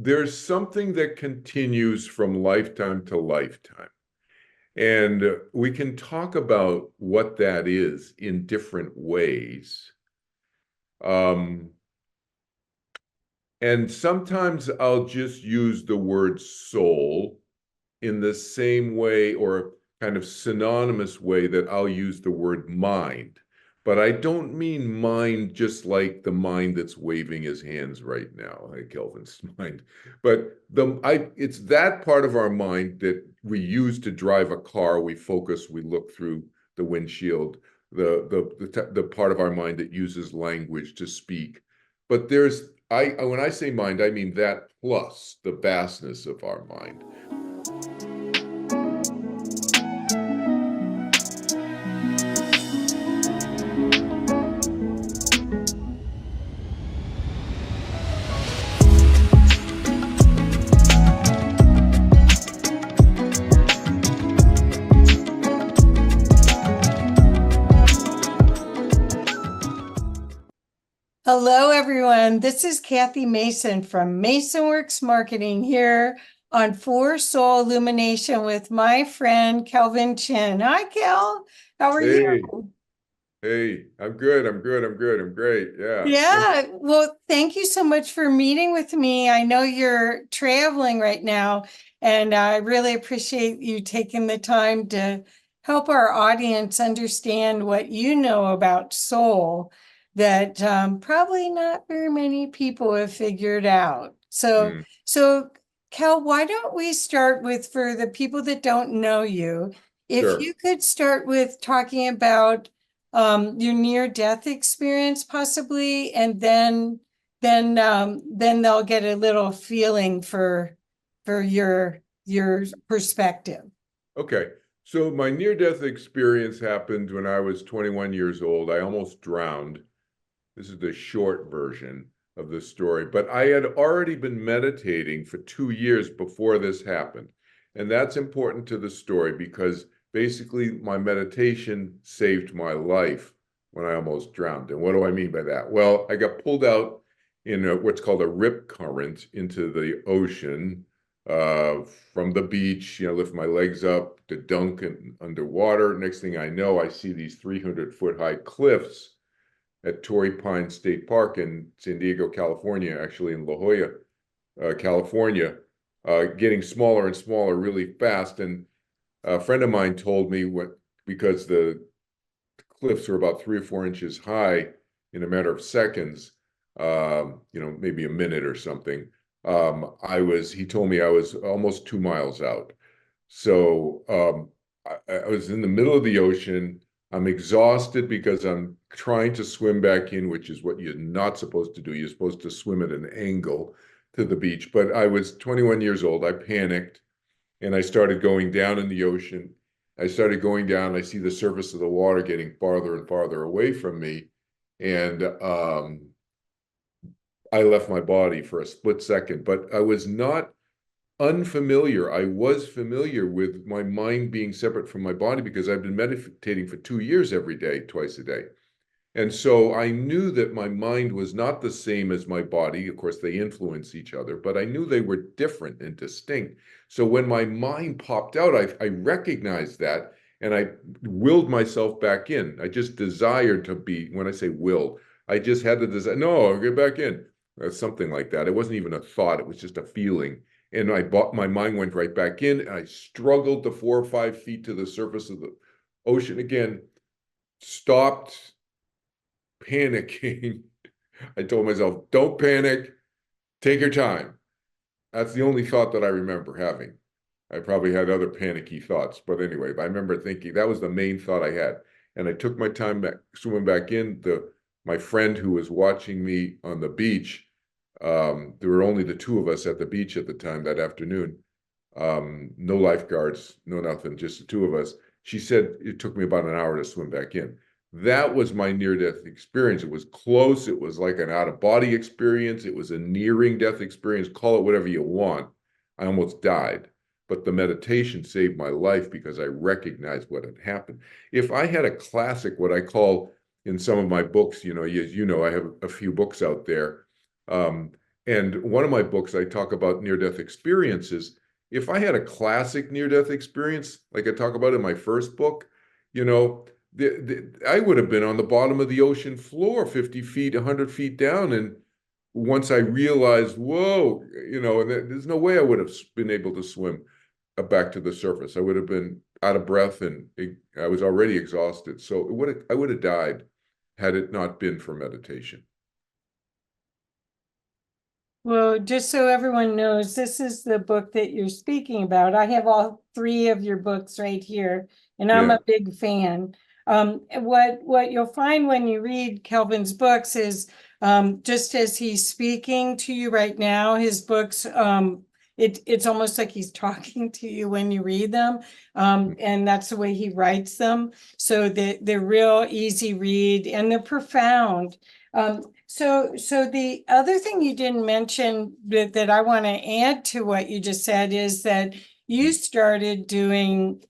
there's something that continues from lifetime to lifetime. And we can talk about what that is in different ways. Um, and sometimes I'll just use the word soul in the same way or kind of synonymous way that I'll use the word mind. But I don't mean mind just like the mind that's waving his hands right now, like Kelvin's mind. But it's that part of our mind that we use to drive a car. We focus, we look through the windshield, the part of our mind that uses language to speak. But when I say mind, I mean that plus the vastness of our mind. Hello, everyone. This is Kathy Mason from MasonWorks Marketing here on Soul Illumination with my friend Kelvin Chin. Hi, Kel. How are Hey, you? hey, I'm good. I'm good. I'm good. I'm great. Yeah. Yeah, well, thank you so much for meeting with me. I know you're traveling right now, and I really appreciate you taking the time to help our audience understand what you know about soul that probably not very many people have figured out. So, Mm, so Cal, why don't we start with, for the people that don't know you, if sure. you could start with talking about your near-death experience possibly, and then they'll get a little feeling for your perspective. Okay. So my near-death experience happened when I was 21 years old. I almost drowned. This is the short version of the story, but I had already been meditating for 2 years before this happened. And that's important to the story because basically my meditation saved my life when I almost drowned. And what do I mean by that? Well, I got pulled out in what's called a rip current into the ocean from the beach, lift my legs up to dunk and underwater. Next thing I know, I see these 300-foot high cliffs at Torrey Pines State Park in San Diego, California, actually in La Jolla, California, getting smaller and smaller really fast. And a friend of mine told me because the cliffs were about 3 or 4 inches high in a matter of seconds, maybe a minute or something. He told me I was almost 2 miles out. So I was in the middle of the ocean. I'm exhausted because I'm trying to swim back in, which is what you're not supposed to do. You're supposed to swim at an angle to the beach. But I was 21 years old. I panicked and I started going down in the ocean. I started going down. I see the surface of the water getting farther and farther away from me. And I left my body for a split second, but I was not unfamiliar. I was familiar with my mind being separate from my body because I've been meditating for 2 years every day, twice a day. And so I knew that my mind was not the same as my body. Of course, they influence each other, but I knew they were different and distinct. So when my mind popped out, I recognized that and I willed myself back in. I just desired to be, when I say will, I just had the desire, no, I'll get back in. Something like that. It wasn't even a thought, it was just a feeling. And my mind went right back in. And I struggled to 4 or 5 feet to the surface of the ocean again, stopped panicking. I told myself, don't panic, take your time. That's the only thought that I remember having. I probably had other panicky thoughts, but anyway, I remember thinking that was the main thought I had. And I took my time back, swimming back in. My friend who was watching me on the beach, there were only the two of us at the beach at the time that afternoon. No lifeguards, no nothing, just the two of us. She said it took me about an hour to swim back in. That was my near-death experience. It was close. It was like an out-of-body experience. It was a nearing death experience. Call it whatever you want. I almost died, but the meditation saved my life because I recognized what had happened. If I had a classic, what I call in some of my books, as you know, I have a few books out there. And one of my books, I talk about near-death experiences. If I had a classic near-death experience, like I talk about in my first book, you know, I would have been on the bottom of the ocean floor, 50 feet, 100 feet down. And once I realized, whoa, you know, and there's no way I would have been able to swim back to the surface. I would have been out of breath and I was already exhausted. So I would have died had it not been for meditation. Well, just so everyone knows, this is the book that you're speaking about. I have all three of your books right here, and I'm Yeah, a big fan. What you'll find when you read Kelvin's books is just as he's speaking to you right now, his books, it's almost like he's talking to you when you read them, and that's the way he writes them. So they're real easy read and they're profound. So the other thing you didn't mention that I want to add to what you just said is that you started doing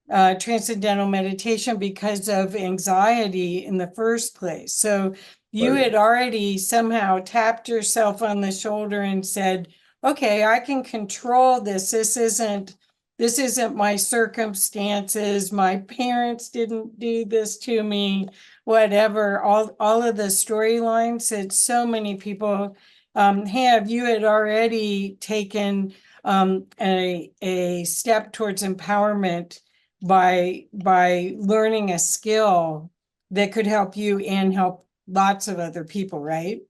transcendental meditation because of anxiety in the first place. So you right. had already somehow tapped yourself on the shoulder and said, okay, I can control this. This isn't my circumstances. My parents didn't do this to me, whatever. All of the storylines that so many people have, you had already taken a step towards empowerment by learning a skill that could help you and help lots of other people, right?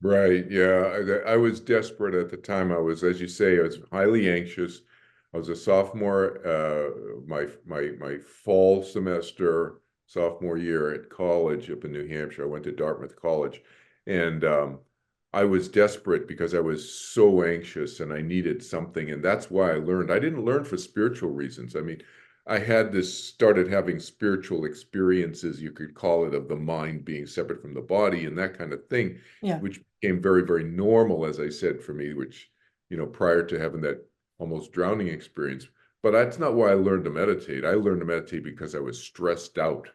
Right. Yeah. I was desperate at the time. I was, as you say, I was highly anxious. I was a sophomore, my fall semester, sophomore year at college up in New Hampshire. I went to Dartmouth College, and I was desperate because I was so anxious and I needed something. And that's why I learned. I didn't learn for spiritual reasons. I mean, I had started having spiritual experiences, you could call it, of the mind being separate from the body and that kind of thing, Yeah, which became very, very normal, as I said, for me, which, you know, prior to having that almost drowning experience. But that's not why I learned to meditate. I learned to meditate because I was stressed out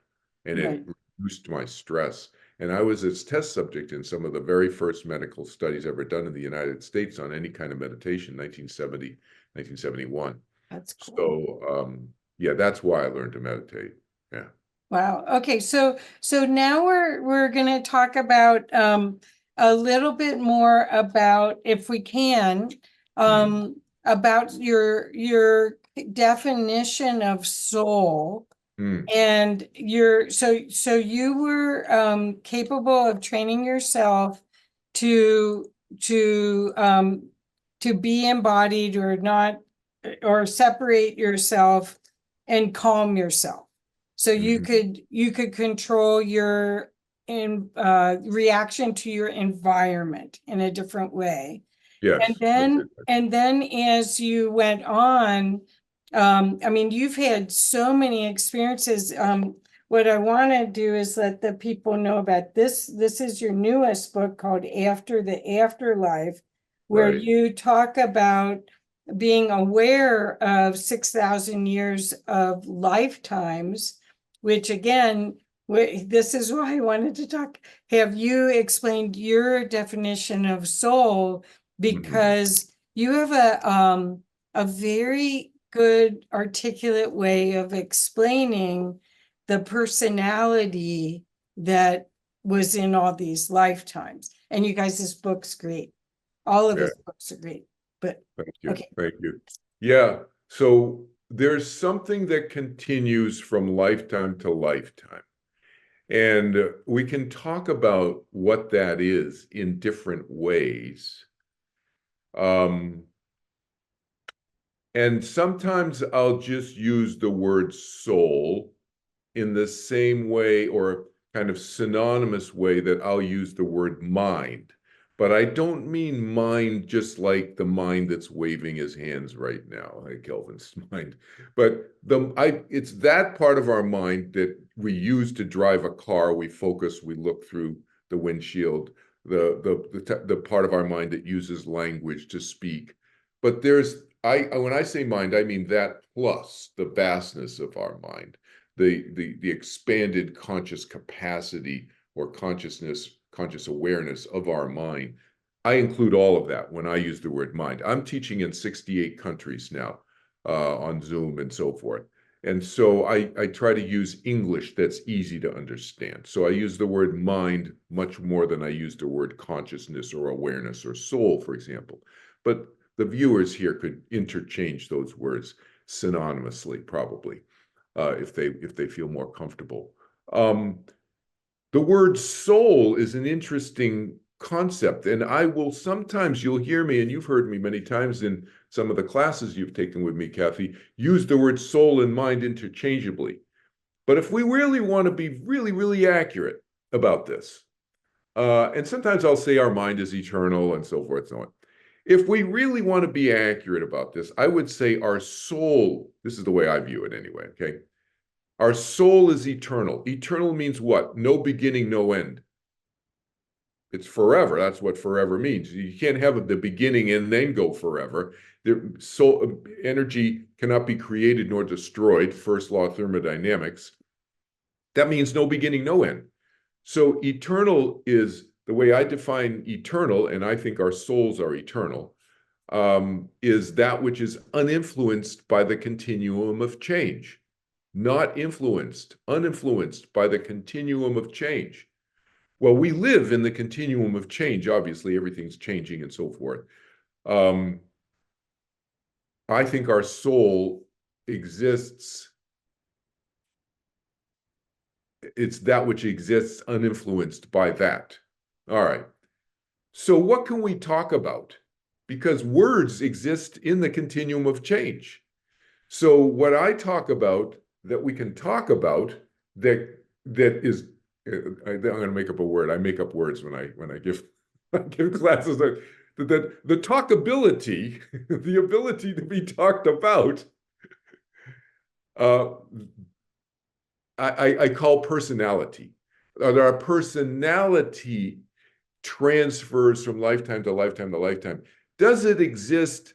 and it right. reduced my stress. And I was a test subject in some of the very first medical studies ever done in the United States on any kind of meditation, 1970, 1971. That's cool. So, yeah, that's why I learned to meditate. Yeah. Wow. Okay, so now we're going to talk about a little bit more about, if we can, Mm, about your definition of soul. mm, And so you were capable of training yourself to to um to be embodied or not, or separate yourself and calm yourself. So mhm. you could control your reaction to your environment in a different way. Yes, I did. And then as you went on, I mean, you've had so many experiences. What I want to do is let the people know about this. This is your newest book called After the Afterlife, where Right. you talk about being aware of 6,000 years of lifetimes, which again, this is why I wanted to talk. Have you explained your definition of soul? Mhm. Because you have a very good articulate way of explaining the personality that was in all these lifetimes. And you guys, this book's great. All of Yeah, his books are great. But thank you. okay. Thank you. Yeah. So there's something that continues from lifetime to lifetime. And we can talk about what that is in different ways. Um, and sometimes I'll just use the word soul in the same way or kind of synonymous way that I'll use the word mind. But I don't mean mind just like the mind that's waving his hands right now, like Kelvin's mind. But it's that part of our mind that we use to drive a car. We focus, we look through the windshield, the part of our mind that uses language to speak. But when I say mind, I mean that plus the vastness of our mind, the expanded conscious capacity or conscious awareness of our mind. I include all of that when I use the word mind. I'm teaching in 68 countries now on Zoom and so forth. And so I try to use English that's easy to understand. So I use the word mind much more than I use the word consciousness or awareness or soul, for example. But the viewers here could interchange those words synonymously, probably, if they feel more comfortable. The word soul is an interesting concept, and I will sometimes, you'll hear me, and you've heard me many times in some of the classes you've taken with me, Kathy, use the word soul and mind interchangeably. But if we really want to be really, really accurate about this, and sometimes I'll say our mind is eternal and so forth and so on. If we really want to be accurate about this, I would say our soul, this is the way I view it anyway, okay? Our soul is eternal. Eternal means what? No beginning, no end. It's forever. That's what forever means. You can't have the beginning and then go forever. Soul energy cannot be created nor destroyed. First law of thermodynamics. That means no beginning, no end. So eternal is the way I define eternal, and I think our souls are eternal, is that which is uninfluenced by the continuum of change. Not influenced, uninfluenced by the continuum of change. Well, we live in the continuum of change. Obviously, everything's changing and so forth. I think our soul exists. It's that which exists uninfluenced by that. All right. So what can we talk about? Because words exist in the continuum of change. So what I talk about that we can talk about that is I'm going to make up a word. I make up words when I give I give classes. That the talkability, the ability to be talked about, uh, I call personality. Our personality transfers from lifetime to lifetime to lifetime. Does it exist?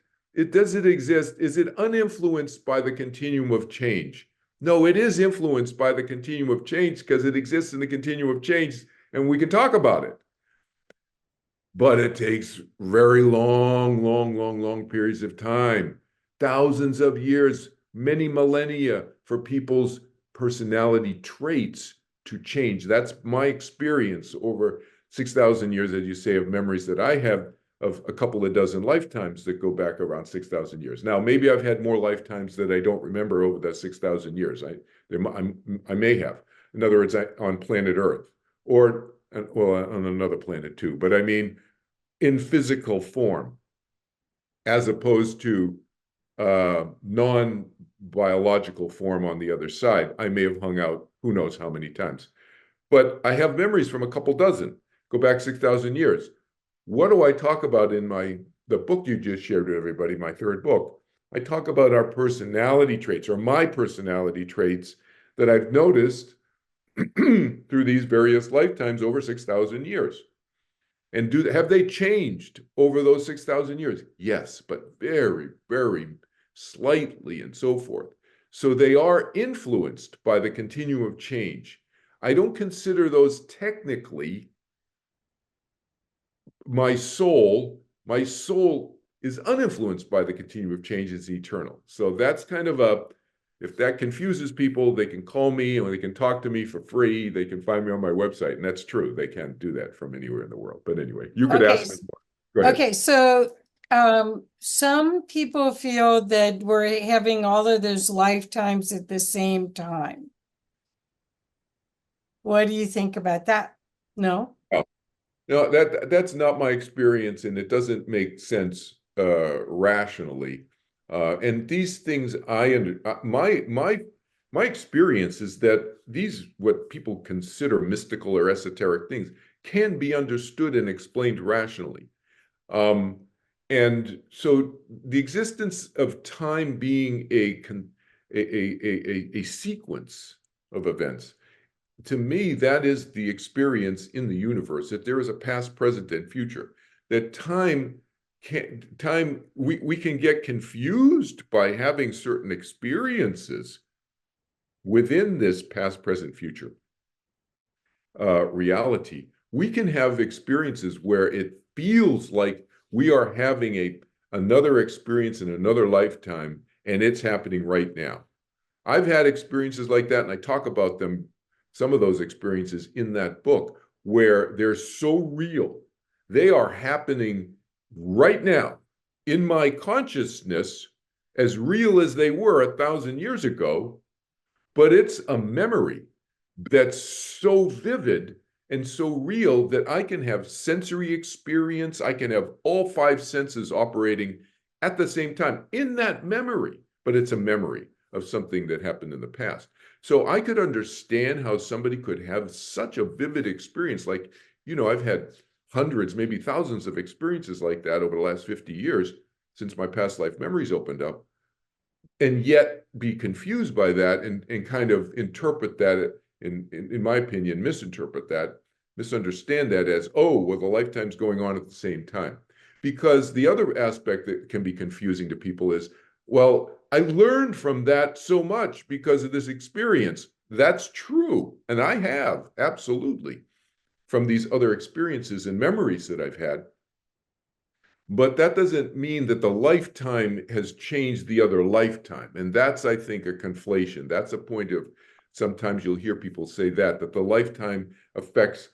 Does it exist? Is it uninfluenced by the continuum of change? No, it is influenced by the continuum of change because it exists in the continuum of change, and we can talk about it. But it takes very long periods of time, thousands of years, many millennia for people's personality traits to change. That's my experience over 6,000 years, as you say, of memories that I have of a couple of dozen lifetimes that go back around 6,000 years. Now, maybe I've had more lifetimes that I don't remember over that 6,000 years. I may have. In other words, on planet Earth, or well, on another planet too. But I mean, in physical form, as opposed to non-biological form on the other side. I may have hung out who knows how many times. But I have memories from a couple dozen, go back 6,000 years. What do I talk about in the book you just shared with everybody, my third book? I talk about our personality traits, or my personality traits that I've noticed through these various lifetimes over 6,000 years. And have they changed over those 6,000 years? Yes, but very, very slightly and so forth. So they are influenced by the continuum of change. I don't consider those technically my soul. My soul is uninfluenced by the continuum of change. It's eternal. So that's kind of if that confuses people, they can call me or they can talk to me for free. They can find me on my website. And that's true. They can't do that from anywhere in the world. But anyway, you could ask me more. Go ahead. Okay, so some people feel that we're having all of those lifetimes at the same time. What do you think about that? No? No, that's not my experience, and it doesn't make sense rationally. And these things, my experience is that these what people consider mystical or esoteric things can be understood and explained rationally. And so the existence of time being a sequence of events, to me, that is the experience in the universe, that there is a past, present, and future. That we can get confused by having certain experiences within this past, present, future reality. we can have experiences where it feels like we are having another experience in another lifetime, and it's happening right now. I've had experiences like that, and I talk about them, some of those experiences in that book, where they're so real. They are happening right now in my consciousness, as real as they were 1,000 years ago, but it's a memory that's so vivid and so real that I can have sensory experience. I can have all five senses operating at the same time in that memory, but it's a memory of something that happened in the past. So I could understand how somebody could have such a vivid experience. Like, I've had hundreds, maybe thousands of experiences like that over the last 50 years since my past life memories opened up, and yet be confused by that and kind of interpret that, in my opinion, misunderstand that as, oh, well, the lifetime's going on at the same time. Because the other aspect that can be confusing to people is, well, I learned from that so much because of this experience. That's true. And I have, absolutely, from these other experiences and memories that I've had. But that doesn't mean that the lifetime has changed the other lifetime. And that's, I think, a conflation. That's a point of, sometimes you'll hear people say that the lifetime affects,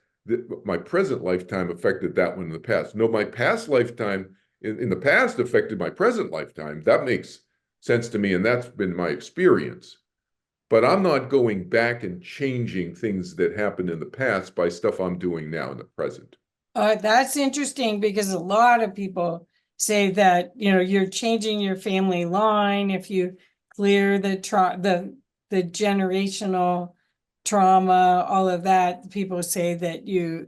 my present lifetime affected that one in the past. No, my past lifetime in the past affected my present lifetime. That makes sense to me, and that's been my experience. But I'm not going back and changing things that happened in the past by stuff I'm doing now in the present. That's interesting because a lot of people say that, you're changing your family line if you clear the generational trauma, all of that. People say that you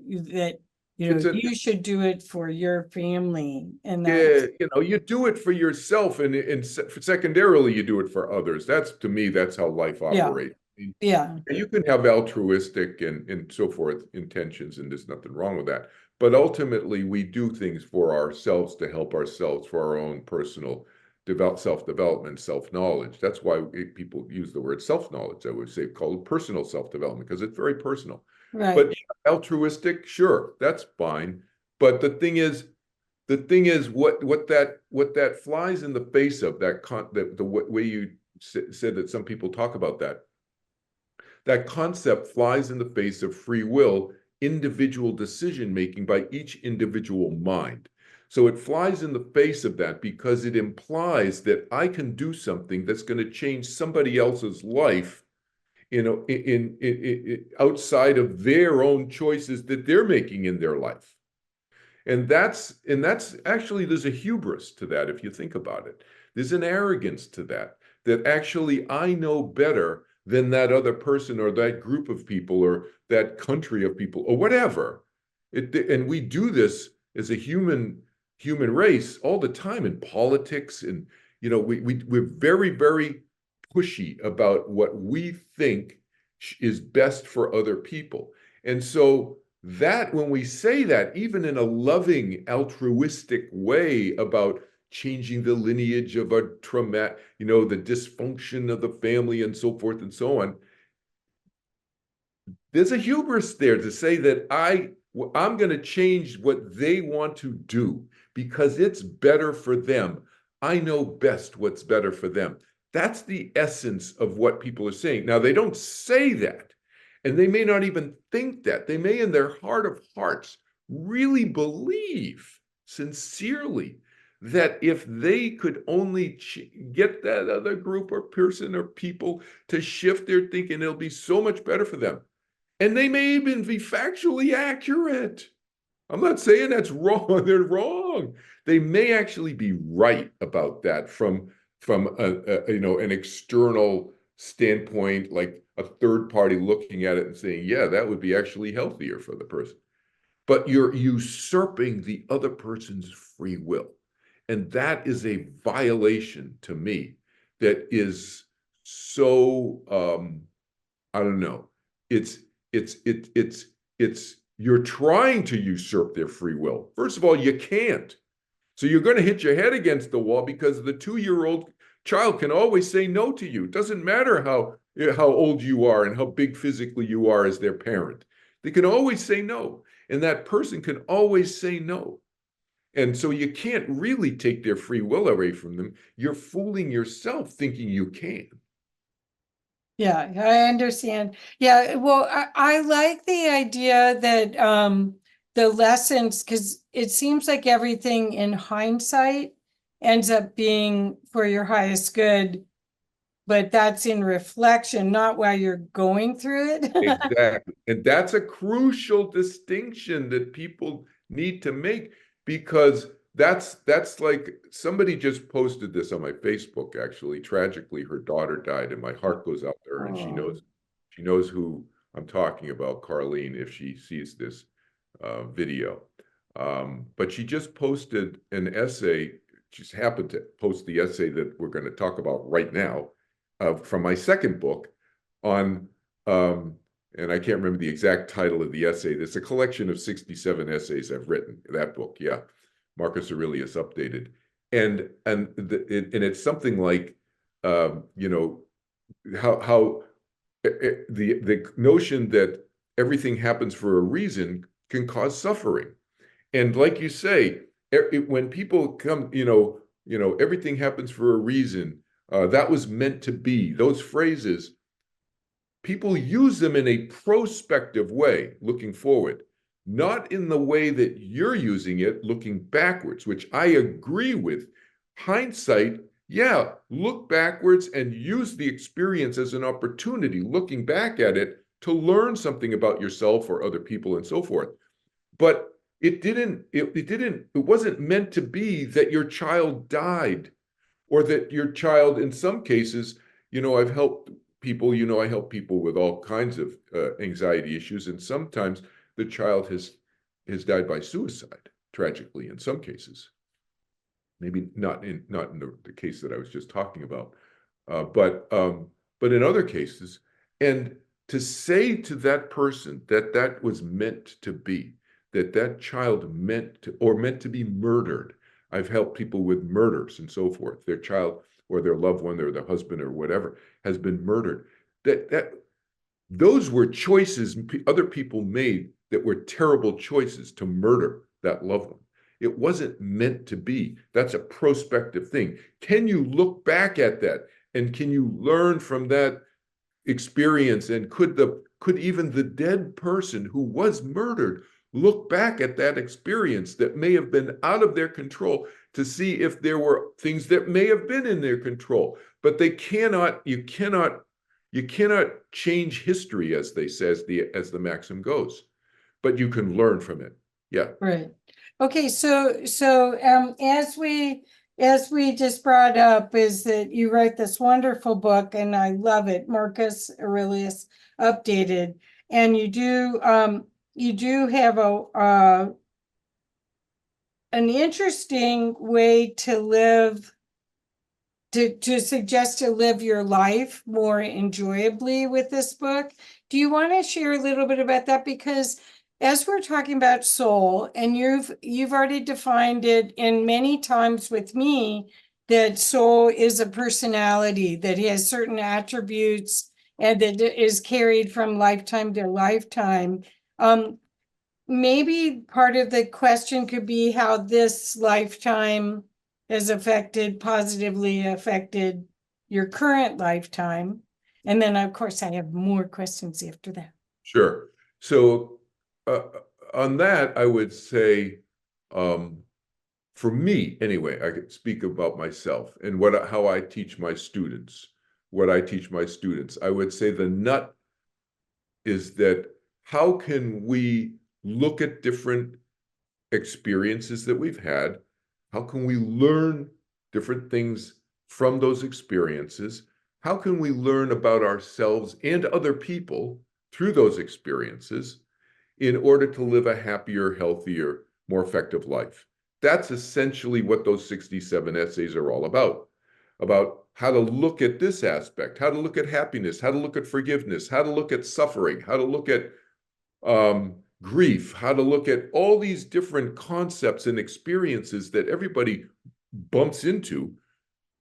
should do it for your family, and Yeah, that, you do it for yourself, and secondarily, you do it for others. To me, that's how life yeah, operates. I mean, yeah, you can have altruistic and so forth intentions, and there's nothing wrong with that. But ultimately, we do things for ourselves to help ourselves for our own personal self-development, self-knowledge. That's why people use the word self-knowledge. I would say call it personal self-development because it's very personal. right. But yeah, altruistic, sure, that's fine. But the thing is what that flies in the face of the way you said that some people talk about that concept flies in the face of free will, individual decision making by each individual mind. So it flies in the face of that because it implies that I can do something that's going to change somebody else's life, outside of their own choices that they're making in their life. And that's actually, there's a hubris to that if you think about it. There's an arrogance to that actually I know better than that other person or that group of people or that country of people or whatever. And we do this as a human race all the time in politics, and we're very, very pushy about what we think is best for other people. And so that, when we say that, even in a loving, altruistic way about changing the lineage of a trauma, the dysfunction of the family and so forth and so on, there's a hubris there to say that I'm going to change what they want to do because it's better for them. I know best what's better for them. That's the essence of what people are saying. Now, they don't say that, and they may not even think that. They may, in their heart of hearts, really believe sincerely that if they could only get that other group or person or people to shift their thinking, it'll be so much better for them. And they may even be factually accurate. I'm not saying that's wrong. They're wrong. They may actually be right about that from an external standpoint, like a third party looking at it and saying, yeah, that would be actually healthier for the person. But you're usurping the other person's free will. And that is a violation to me that is so, I don't know. It's it's you're trying to usurp their free will. First of all, you can't. So you're going to hit your head against the wall because the 2-year-old child can always say no to you. It doesn't matter how old you are and how big physically you are as their parent. They can always say no. and that person can always say no. And so you can't really take their free will away from them. You're fooling yourself thinking you can. Yeah, I understand. Yeah, well, I like the idea that the lessons, because it seems like everything in hindsight ends up being for your highest good, but that's in reflection, not while you're going through it. Exactly. And that's a crucial distinction that people need to make, because that's like somebody just posted this on my Facebook, actually. Tragically, her daughter died, and my heart goes out to her, and Oh, she knows who I'm talking about, Carlene, if she sees this video. But she just posted an essay, just happened to post the essay that we're going to talk about right now, from my second book on and I can't remember the exact title of the essay. There's a collection of 67 essays I've written, that book, yeah. Marcus Aurelius Updated. And it's something like, you know, how the notion that everything happens for a reason can cause suffering. And like you say, when people come, everything happens for a reason. That was meant to be. Those phrases, people use them in a prospective way, looking forward, not in the way that you're using it, looking backwards, which I agree with. Hindsight, yeah, look backwards and use the experience as an opportunity, looking back at it to learn something about yourself or other people and so forth. But it wasn't meant to be that your child died, or that your child, in some cases, I've helped people, I help people with all kinds of anxiety issues, and sometimes the child has died by suicide, tragically, in some cases. Maybe not in the case that I was just talking about, but in other cases. And to say to that person that that was meant to be, that that child meant to be murdered. I've helped people with murders and so forth. Their child or their loved one or their husband or whatever has been murdered. That those were choices other people made that were terrible choices to murder that loved one. It wasn't meant to be. That's a prospective thing. Can you look back at that, and can you learn from that experience? And could even the dead person who was murdered look back at that experience that may have been out of their control, to see if there were things that may have been in their control? But you cannot change history, as they say, as the maxim goes, but you can learn from it. Yeah. right. Okay, so as we just brought up, is that you write this wonderful book, and I love it, Marcus Aurelius Updated, and you do have an interesting way to live, to suggest to live your life more enjoyably with this book. Do you want to share a little bit about that? Because as we're talking about soul, and you've already defined it in many times with me, that soul is a personality that has certain attributes and that is carried from lifetime to lifetime. Maybe part of the question could be how this lifetime has positively affected your current lifetime. And then, of course, I have more questions after that. Sure. So uh, on that, I would say, for me anyway, I could speak about myself and how I teach my students. What I teach my students, I would say the nut is that, how can we look at different experiences that we've had? How can we learn different things from those experiences? How can we learn about ourselves and other people through those experiences, in order to live a happier, healthier, more effective life? That's essentially what those 67 essays are all about how to look at this aspect, how to look at happiness, how to look at forgiveness, how to look at suffering, how to look at grief, how to look at all these different concepts and experiences that everybody bumps into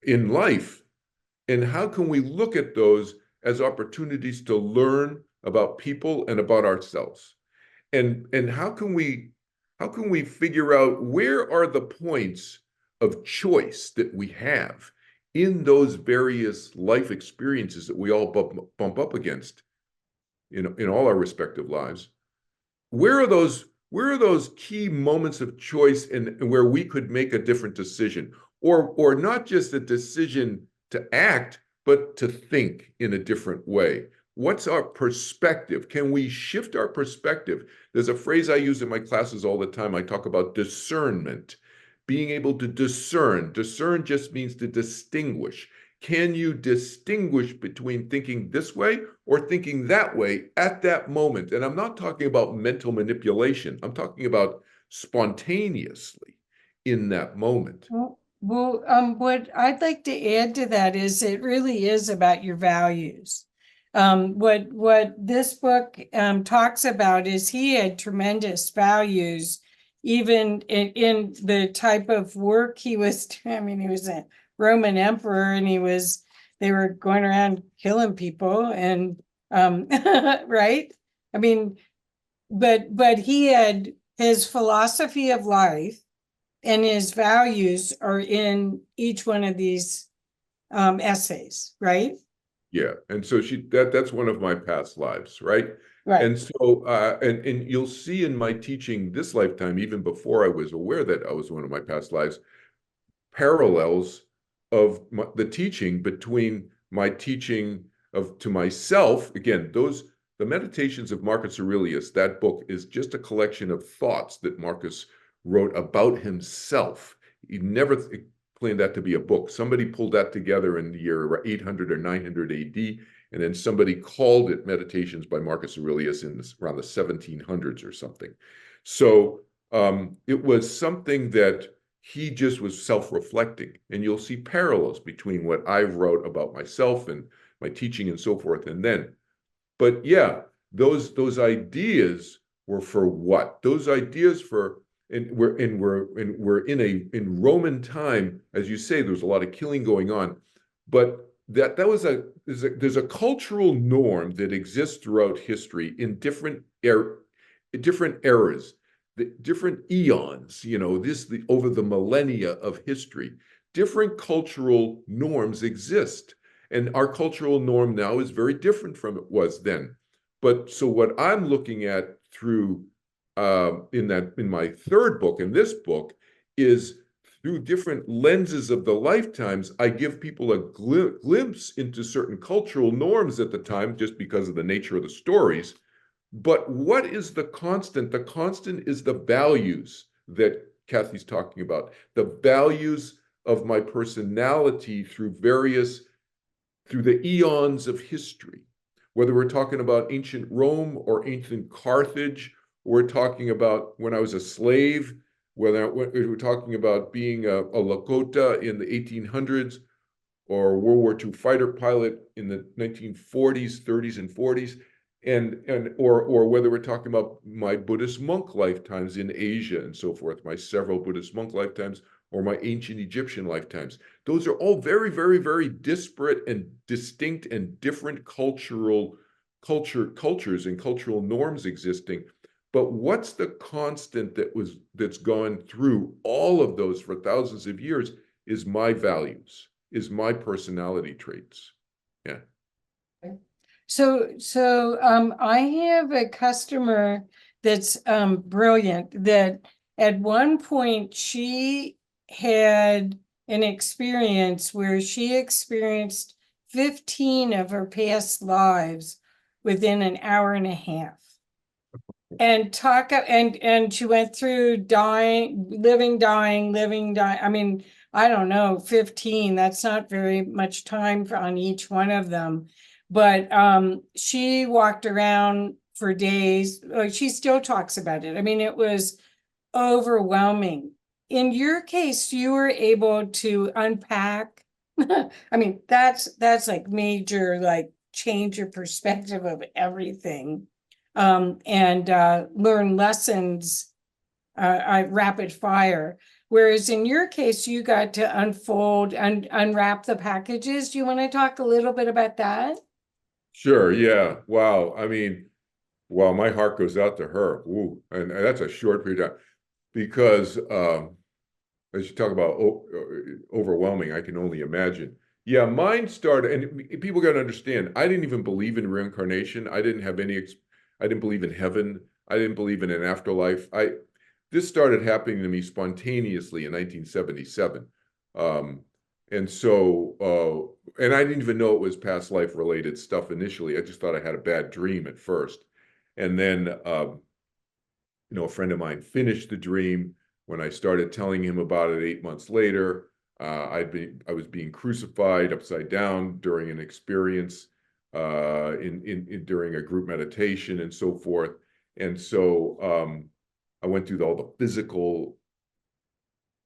in life. And how can we look at those as opportunities to learn about people and about ourselves? And how can we figure out where are the points of choice that we have in those various life experiences that we all bump up against in all our respective lives? Where are those key moments of choice and where we could make a different decision, or not just a decision to act, but to think in a different way? What's our perspective? Can we shift our perspective? There's a phrase I use in my classes all the time. I talk about discernment, being able to discern. Discern just means to distinguish. Can you distinguish between thinking this way or thinking that way at that moment? And I'm not talking about mental manipulation. I'm talking about spontaneously in that moment. What I'd like to add to that is it really is about your values. What this book talks about is he had tremendous values, even in the type of work he was. I mean, he was a Roman emperor, and they were going around killing people, and right. I mean, but he had his philosophy of life and his values are in each one of these essays, right? Yeah. And so that's one of my past lives, right? Right. And so and you'll see in my teaching this lifetime, even before I was aware that I was one of my past lives, parallels of the teaching between my teaching of to myself. Again, the Meditations of Marcus Aurelius, that book is just a collection of thoughts that Marcus wrote about himself. He never planned that to be a book. Somebody pulled that together in the year 800 or 900 AD, and then somebody called it Meditations by Marcus Aurelius around the 1700s or something. So it was something that he just was self-reflecting, and you'll see parallels between what I wrote about myself and my teaching and so forth. And then, but yeah, those ideas were for what? Those ideas for, and we're in Roman time, as you say. There's a lot of killing going on, but that was there's a cultural norm that exists throughout history in different eras, the different eons, over the millennia of history. Different cultural norms exist. And our cultural norm now is very different from it was then. But so what I'm looking at through in my third book, in this book, is through different lenses of the lifetimes. I give people a glimpse into certain cultural norms at the time, just because of the nature of the stories. But what is the constant? The constant is the values that Kathy's talking about, the values of my personality through the eons of history. Whether we're talking about ancient Rome or ancient Carthage, or we're talking about when I was a slave, whether we're talking about being a Lakota in the 1800s, or World War II fighter pilot in the 1940s, 30s, and 40s, or whether we're talking about my Buddhist monk lifetimes in Asia and so forth, my several Buddhist monk lifetimes, or my ancient Egyptian lifetimes. Those are all very, very, very disparate and distinct and different cultures and cultural norms existing. But what's the constant that's gone through all of those for thousands of years is my values, is my personality traits. Yeah. So I have a customer that's brilliant, that at one point she had an experience where she experienced 15 of her past lives within an hour and a half. And she went through dying, living, dying, living, dying. I mean, I don't know, 15, that's not very much time on each one of them. But she walked around for days. She still talks about it. I mean, it was overwhelming. In your case, you were able to unpack. I mean, that's like major, like change your perspective of everything, and learn lessons rapid fire. Whereas in your case, you got to unfold and unwrap the packages. Do you want to talk a little bit about that? Sure. Yeah. Wow. I mean, Well, my heart goes out to her. Ooh, and that's a short period of time because as you talk about overwhelming, I can only imagine. Yeah, mine started, and people got to understand, I didn't even believe in reincarnation. I didn't have any, I didn't believe in heaven. I didn't believe in an afterlife. This started happening to me spontaneously in 1977. Um, and so, and I didn't even know it was past life related stuff initially. I just thought I had a bad dream at first. And then, a friend of mine finished the dream. When I started telling him about it 8 months later, I was being crucified upside down during an experience during a group meditation and so forth. And so I went through all the physical,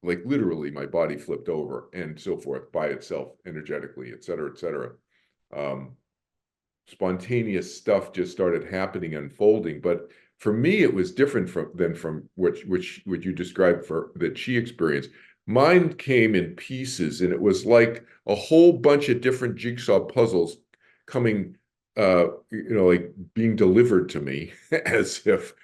like literally my body flipped over and so forth by itself energetically, et cetera, et cetera. Um, Spontaneous stuff just started happening, unfolding. But for me, it was different from what you described for that she experienced. Mine came in pieces, and it was like a whole bunch of different jigsaw puzzles coming, like being delivered to me, as if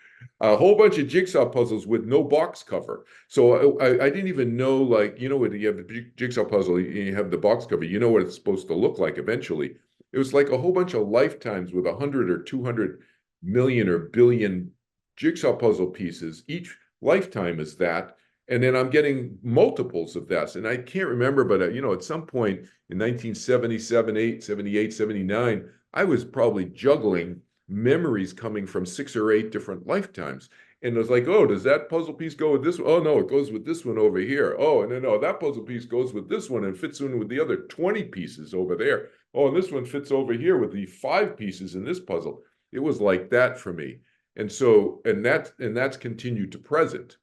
a whole bunch of jigsaw puzzles with no box cover. So I didn't even know, like, when you have the jigsaw puzzle, you have the box cover, you know what it's supposed to look like eventually. It was like a whole bunch of lifetimes with 100 or 200 million or billion jigsaw puzzle pieces. Each lifetime is that. And then I'm getting multiples of that. And I can't remember, but at some point in 1977, 8, 78, 79, I was probably juggling memories coming from 6 or 8 different lifetimes. And it was like, oh, does that puzzle piece go with this one? Oh, no, it goes with this one over here. Oh, and then, no, that puzzle piece goes with this one and fits in with the other 20 pieces over there. Oh, and this one fits over here with the 5 pieces in this puzzle. It was like that for me. And so, that's continued to present.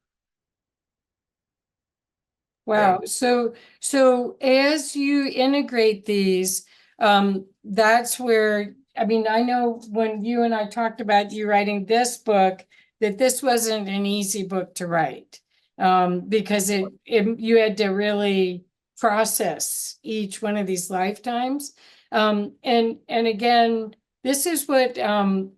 Wow. So as you integrate these, that's where, I mean, I know when you and I talked about you writing this book, that this wasn't an easy book to write, because you had to really process each one of these lifetimes. And again, this is what, I'm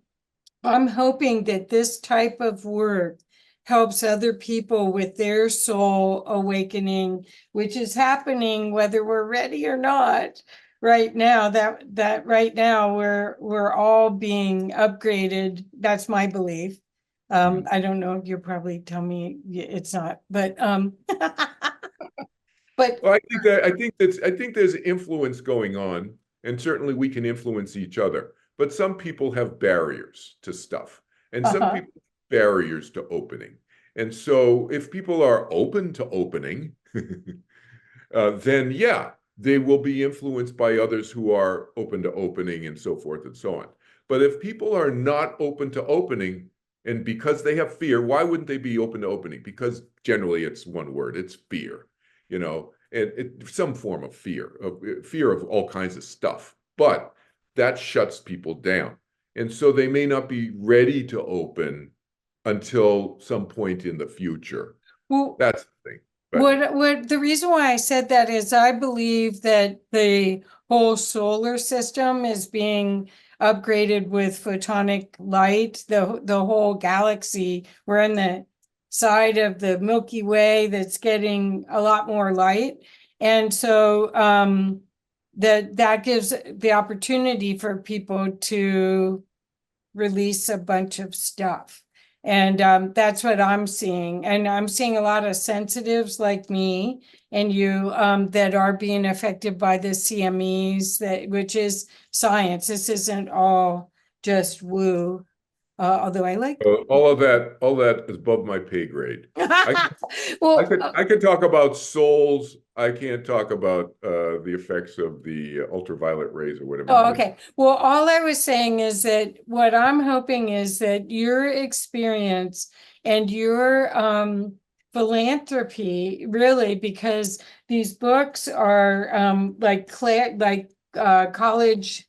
hoping that this type of work helps other people with their soul awakening, which is happening whether we're ready or not right now. That right now we're all being upgraded. That's my belief. I don't know, you'll probably tell me it's not, but but Well, I think there's influence going on, and certainly we can influence each other. But some people have barriers to stuff, and some uh-huh. people have barriers to opening. And so, if people are open to opening, then yeah, they will be influenced by others who are open to opening and so forth and so on. But if people are not open to opening, and because they have fear, why wouldn't they be open to opening? Because generally it's one word, it's fear, and some form of fear of all kinds of stuff. But that shuts people down. And so they may not be ready to open until some point in the future. Well, That's the thing. But what the reason why I said that is I believe that the whole solar system is being upgraded with photonic light. The whole galaxy, we're in the side of the Milky Way that's getting a lot more light. And so that gives the opportunity for people to release a bunch of stuff. And that's what I'm seeing. And I'm seeing a lot of sensitives like me and you that are being affected by the CMEs, which is science. This isn't all just woo, although I like. all that is above my pay grade. I Well, I could talk about souls. I can't talk about the effects of the ultraviolet rays or whatever you oh, just. okay. Well, all I was saying is that what I'm hoping is that your experience and your philanthropy really, because these books are college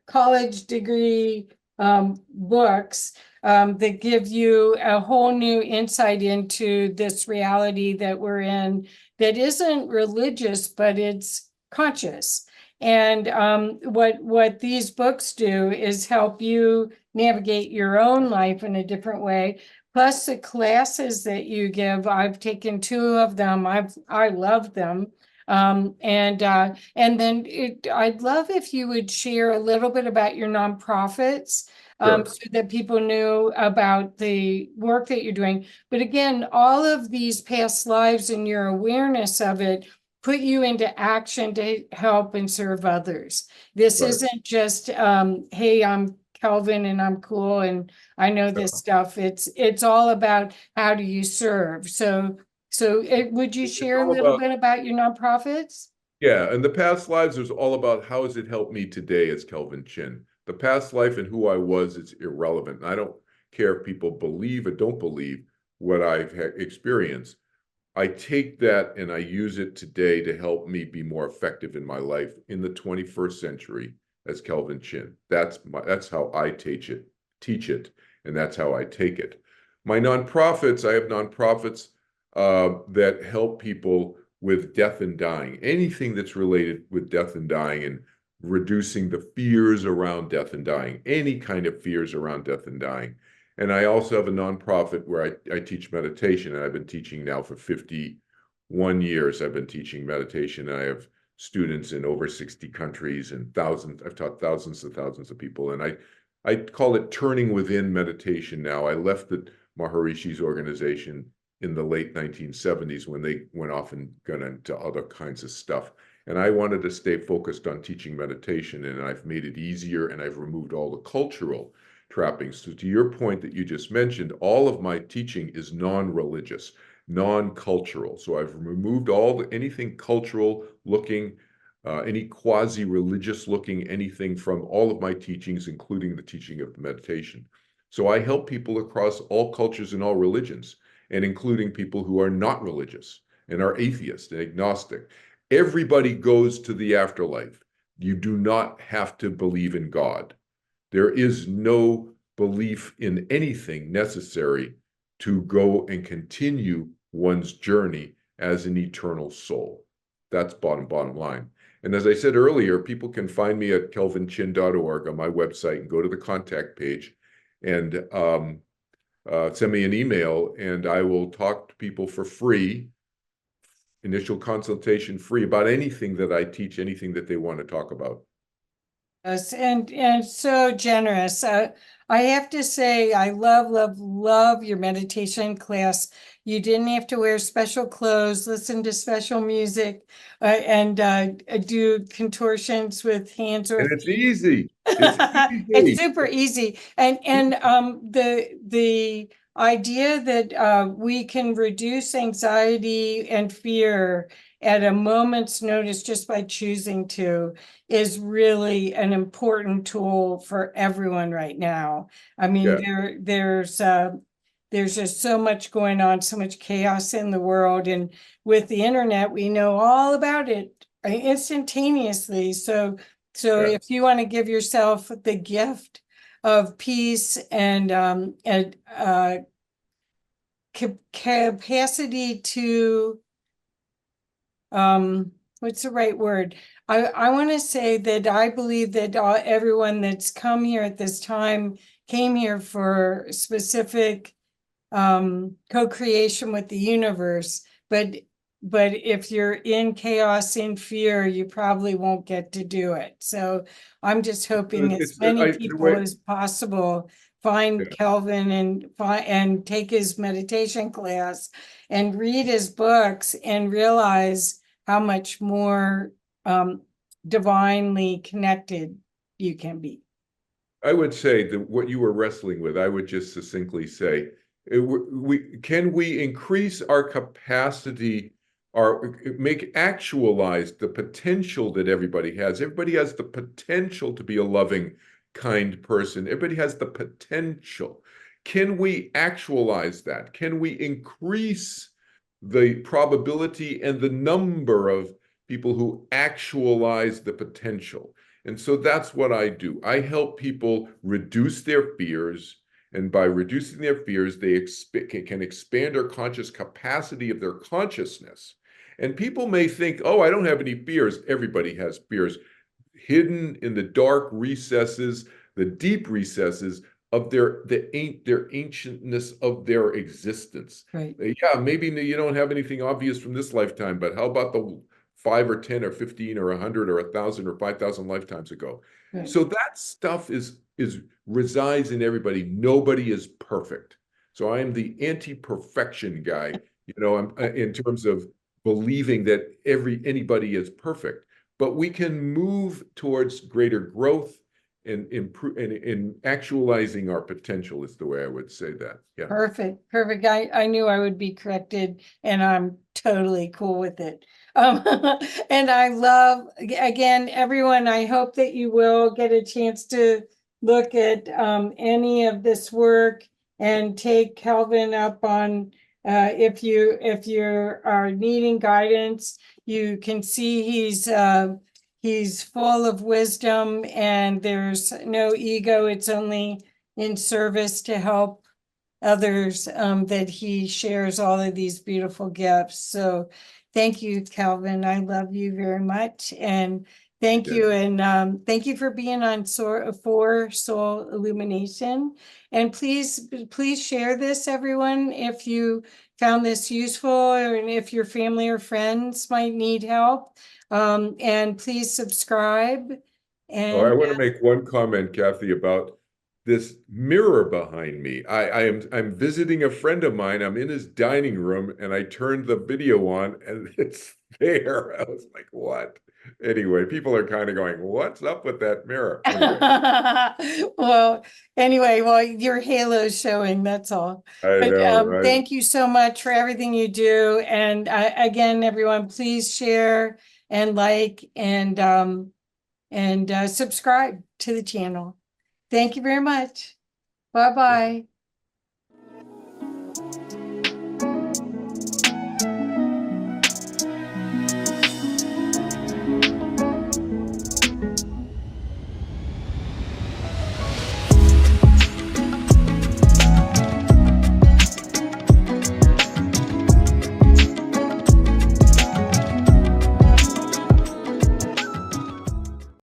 college degree books that give you a whole new insight into this reality that we're in that isn't religious, but it's conscious. And what these books do is help you navigate your own life in a different way. Plus the classes that you give, I've taken 2 of them. I love them. And then I'd love if you would share a little bit about your nonprofits, Sure. so that people knew about the work that you're doing. But again, all of these past lives and your awareness of it put you into action to help and serve others. This Right. isn't just, hey, I'm Kelvin and I'm cool and I know this stuff. It's all about how do you serve. Would you It's share a all little about, bit about your nonprofits? yeah, and the past lives is all about how has it helped me today as Kelvin Chin. The past life and who I was is irrelevant. And I don't care if people believe or don't believe what I've experienced. I take that and I use it today to help me be more effective in my life in the 21st century as Kelvin Chin. That's how I teach it, and that's how I take it. My nonprofits, I have nonprofits that help people with death and dying, anything that's related with death and dying and reducing the fears around death and dying, any kind of fears around death and dying. And I also have a nonprofit where I teach meditation, and I've been teaching now for 51 years. I've been teaching meditation, and I have students in over 60 countries and thousands. I've taught thousands and thousands of people, and I call it turning within meditation now. I left the Maharishi's organization in the late 1970s when they went off and got into other kinds of stuff. And I wanted to stay focused on teaching meditation, and I've made it easier, and I've removed all the cultural trappings. So to your point that you just mentioned, all of my teaching is non-religious, non-cultural. So I've removed anything cultural looking, any quasi-religious looking anything from all of my teachings, including the teaching of meditation. So I help people across all cultures and all religions, and including people who are not religious and are atheist and agnostic. Everybody goes to the afterlife. You do not have to believe in God. There is no belief in anything necessary to go and continue one's journey as an eternal soul. That's bottom line. And as I said earlier, people can find me at kelvinchin.org on my website and go to the contact page and send me an email, and I will talk to people for free, initial consultation free, about anything that I teach, anything that they want to talk about. Yes, and so generous. I have to say, I love your meditation class. You didn't have to wear special clothes, listen to special music, and do contortions with hands or And it's feet. easy. It's It's easy. super easy. And the idea that we can reduce anxiety and fear at a moment's notice just by choosing to is really an important tool for everyone right now. I mean, Yeah. there's just so much going on, so much chaos in the world, and with the internet, we know all about it instantaneously. So Yeah. if you want to give yourself the gift of peace and capacity to what's the right word? I want to say that I believe that everyone that's come here at this time came here for specific co-creation with the universe, but if you're in chaos, in fear, you probably won't get to do it. So I'm just hoping as It's many the people way. as possible find Yeah. Kelvin and take his meditation class and read his books and realize how much more divinely connected you can be. I would say that what you were wrestling with, I would just succinctly say, can we increase our capacity or make actualize the potential that everybody has? Everybody has the potential to be a loving, kind person. Everybody has the potential. Can we actualize that? Can we increase the probability and the number of people who actualize the potential? And so that's what I do. I help people reduce their fears. And by reducing their fears, they can expand their conscious capacity of their consciousness. And people may think, oh, I don't have any fears. Everybody has fears. hidden in the dark recesses, the deep recesses of their ancientness of their existence. Right. Yeah, maybe you don't have anything obvious from this lifetime, but how about the 5 or 10 or 15 or 100 or 1,000 or 5,000 lifetimes ago? Right. So that stuff is resides in everybody. Nobody is perfect. So I am the anti-perfection guy, I'm in terms of believing that anybody is perfect, but we can move towards greater growth and improve and in actualizing our potential is the way I would say that. Yeah. Perfect. Perfect. I knew I would be corrected, and I'm totally cool with it. And I love, again, everyone, I hope that you will get a chance to look at any of this work and take Kelvin up on if you are needing guidance. You can see he's full of wisdom, and there's no ego. It's only in service to help others, that he shares all of these beautiful gifts. So thank you, Kelvin. I love you very much. And thank you. And thank you for being on for Soul Illumination. And please share this, everyone, if you found this useful, or if your family or friends might need help. And please subscribe. Oh, I And want to make one comment, Kathy, about this mirror behind me. I'm visiting a friend of mine. I'm in his dining room and I turned the video on and it's there. I was like, what? Anyway, people are kind of going, what's up with that mirror? Anyway, well, your halo's showing, that's all. I But know, right? thank you so much for everything you do. And again, everyone, please share and like and subscribe to the channel. Thank you very much. Bye-bye.